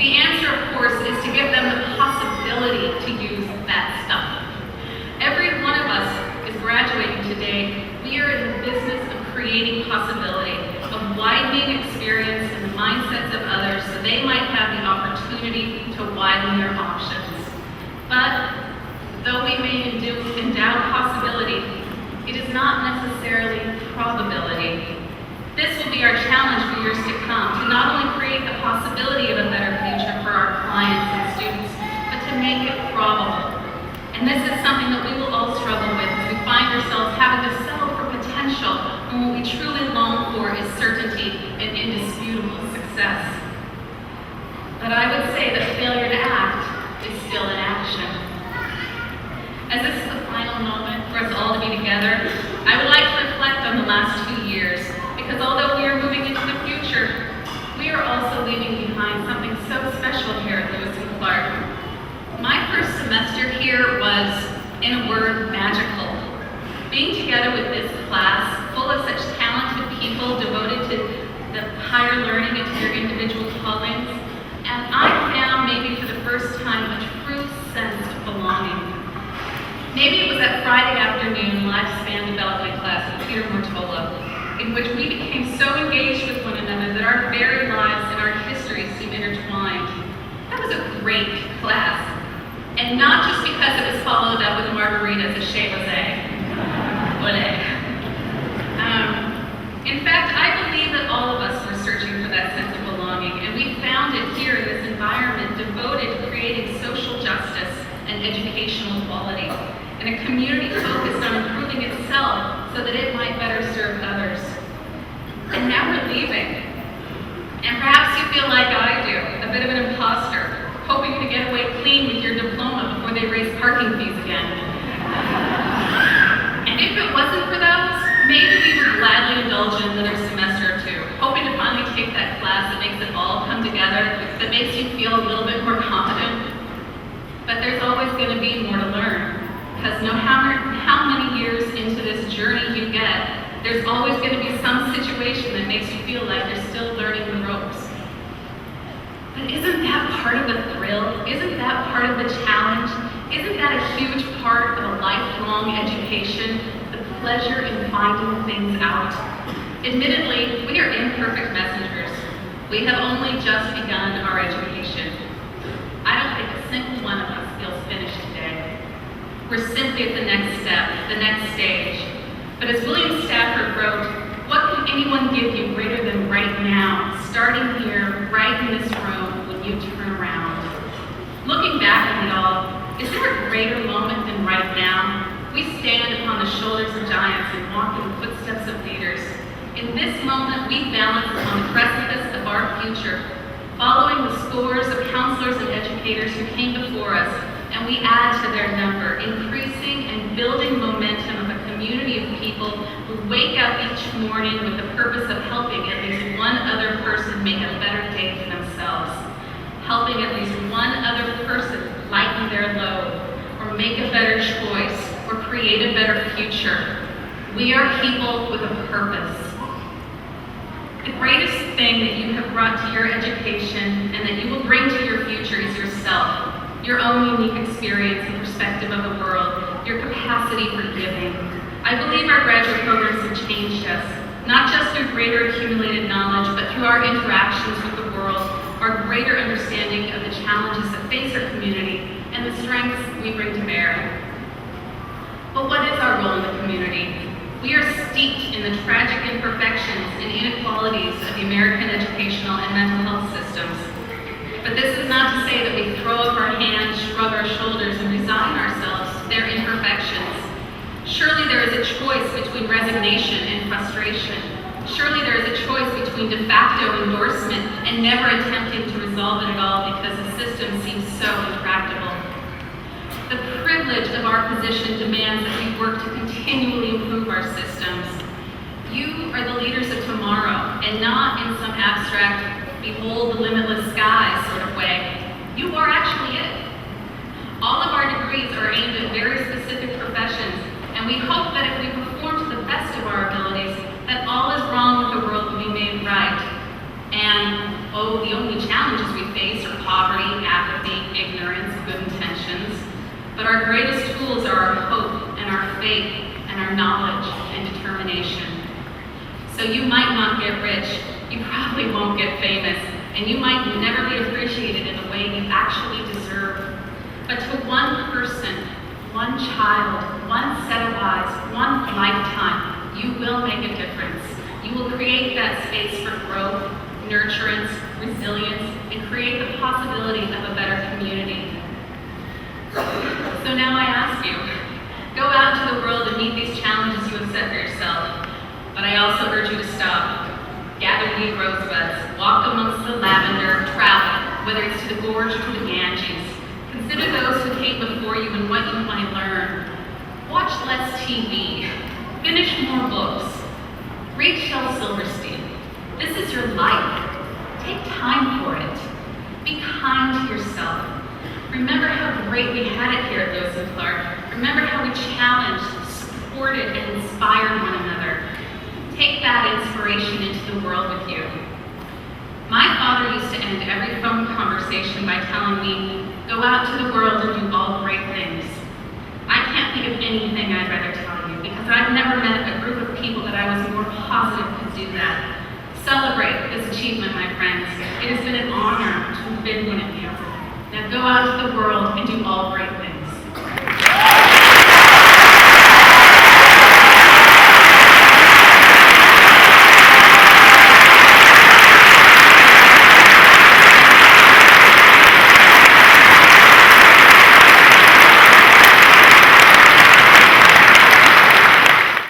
The answer, of course, is to give them the possibility to use that stuff. Every one of us is graduating today. We are in the business of creating possibility, of widening experience and the mindsets of others so they might have the opportunity to widen their options. But though we may endow possibility, it is not necessarily probability. This will be our challenge for years to come, to not only create the possibility of a better future for our clients and students, but to make it probable. And this is something that we will all struggle with as we find ourselves having to settle for potential when what we truly long for is certainty and indisputable success. But I would say that failure to act is still an action. As this is the final moment for us all to be together, I would like to reflect on the last 2 years, because although we are moving into the future, we are also leaving behind something so special here at Lewis and Clark. My first semester here was, in a word, magical. Being together with this class, full of such talented people devoted to the higher learning and to their individual callings, and I found maybe for the first time a true sense of belonging. Maybe it was that Friday afternoon lifespan development class with Peter Mortola, in which we became so engaged with one another that our very lives and our histories seemed intertwined. That was a great class. And not just because it was followed up with margaritas at Chez Rosé. In fact, I believe that all of us were searching for that sense of belonging, and we found it here in this environment devoted to creating social justice and educational equality, and a community focused on improving itself so that it might better serve others. And now we're leaving. And perhaps you feel like I do, a bit of an imposter, hoping to get away clean with your diploma before they raise parking fees again. And if it wasn't for those, maybe we would gladly indulge in another semester or two, hoping to finally take that class that makes it all come together, that makes you feel a little bit more confident. But there's always going to be more to learn, because no matter how many years into this journey you get, there's always going to be some situation that makes you feel like you're still learning the ropes. But isn't that part of the thrill? Isn't that part of the challenge? Isn't that a huge part of a lifelong education? The pleasure in finding things out? Admittedly, we are imperfect messengers. We have only just begun our education. I don't think a single one of us feels finished today. We're simply at the next step, the next stage. But as William Stafford wrote, what can anyone give you greater than right now, starting here, right in this room, when you turn around? Looking back at it all, is there a greater moment than right now? We stand upon the shoulders of giants and walk in the footsteps of leaders. In this moment, we balance on the precipice of our future, following the scores of counselors and educators who came before us, and we add to their number, increasing and building momentum of a community of people who wake up each morning with the purpose of helping at least one other person make a better day for themselves, helping at least one other person lighten their load, or make a better choice, or create a better future. We are people with a purpose. The greatest thing that you have brought to your education and that you will bring to your future is yourself, your own unique experience and perspective of the world, your capacity for giving. I believe our graduate programs have changed us, not just through greater accumulated knowledge, but through our interactions with the world, our greater understanding of the challenges that face our community and the strengths we bring to bear. But what is our role in the community? We are steeped in the tragic imperfections and inequalities of the American educational and mental health systems. But this is not to say that we throw up our hands, shrug our shoulders, and resign ourselves to their imperfections. Surely there is a choice between resignation and frustration. Surely there is a choice between de facto endorsement and never attempting to resolve it at all because the system seems so intractable. The privilege of our position demands that we work to continually improve our systems. You are the leaders of tomorrow, and not in some abstract, behold the limitless sky sort of way. You are actually it. All of our degrees are aimed at very specific professions, and we hope that if we perform to the best of our abilities, that all is wrong with the world will be made right. And, the only challenges we face are But our greatest tools are our hope and our faith and our knowledge and determination. So you might not get rich, you probably won't get famous, and you might never be appreciated in the way you actually deserve. But to one person, one child, one set of eyes, one lifetime, you will make a difference. You will create that space for growth, nurturance, resilience, and create the possibility of a better community. So now I ask you, go out into the world and meet these challenges you have set for yourself. But I also urge you to stop. Gather ye rosebuds, walk amongst the lavender, travel, whether it's to the gorge or to the Ganges. Consider those who came before you and what you might learn. Watch less TV. Finish more books. Read Shel Silverstein. This is your life. Take time for it. Be kind to yourself. Remember how great we had it here at Lewis and Clark. Remember how we challenged, supported, and inspired one another. Take that inspiration into the world with you. My father used to end every phone conversation by telling me, go out to the world and do all great things. I can't think of anything I'd rather tell you because I've never met a group of people that I was more positive could do that. Celebrate this achievement, my friends. It has been an honor to have been one of you. Now go out to the world and do all great things.